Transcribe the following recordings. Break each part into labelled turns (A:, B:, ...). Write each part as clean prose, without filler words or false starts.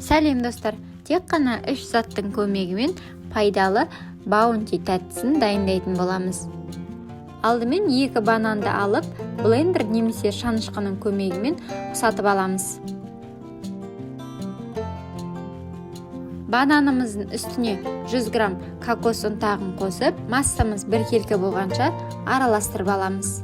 A: Сәлем достар, тек қана 3 заттың көмегімен пайдалы баунти тәттісін дайындайтын боламыз. Алдымен 2 бананды алып, блендер немесе шанышқының көмегімен ұсатып аламыз. Бананымыздың үстіне 100 грамм кокос ұнтағын қосып, массамыз біркелкі болғанша араластырып аламыз.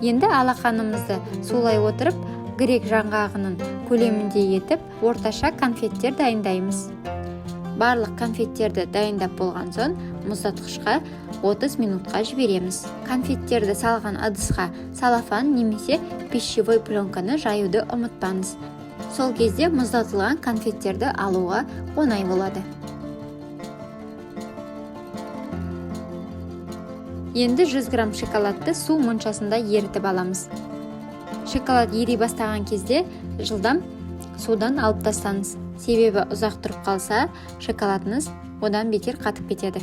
A: Енді алақанымызды сулай отырып, грек жаңғағының көлемінде етіп, орташа конфеттер дайындаймыз. Барлық конфеттерді дайындап болған соң, мұздатқышқа 30 минутқа жібереміз. Конфеттерді салған ыдысқа салафан немесе пищевой пленканы жаюды ұмытпаңыз. Сол кезде мұздатылған конфеттерді алуға оңай болады. Енді 100 грамм шоколадты су моншасында ерітіп аламыз. Шоколад ери бастаған кезде жылдам судан алып тастаңыз. Себебі ұзақ тұрып қалса, шоколадыңыз одан бетер қатып кетеді.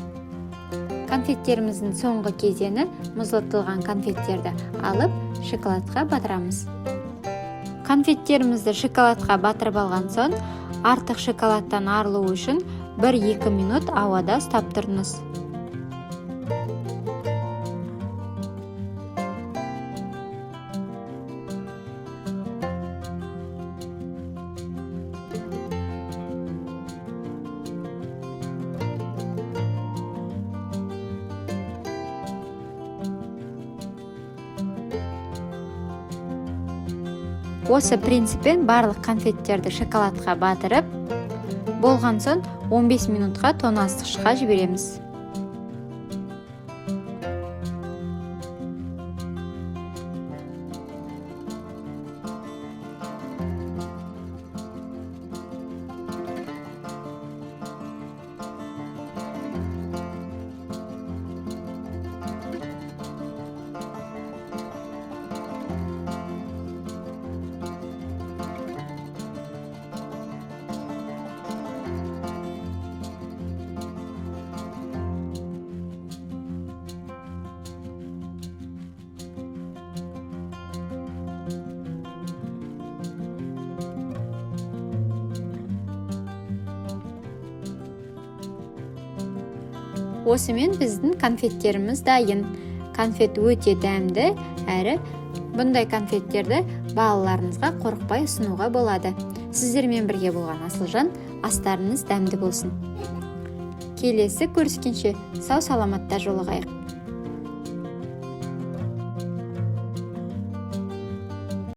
A: Конфеттеріміздің соңғы кезеңі мұздатылған конфеттерді алып шоколадқа батырамыз. Конфеттерімізді шоколадқа батырып алған соң, артық шоколадтан арылу үшін 1-2 минут ауада ұстап тұрыңыз. Осы принциппен барлық конфеттерді шоколадқа батырып, болған соң 15 минутқа тоңазытқышқа жібереміз. Осымен біздің конфеттеріміз дайын. Конфет өте дәмді, әрі бұндай конфеттерді балаларыңызға қорықпай ұсынуға болады. Сіздермен бірге болған Асылжан, астарыңыз дәмді болсын. Келесі көріскенше сау саламатта жолығайық.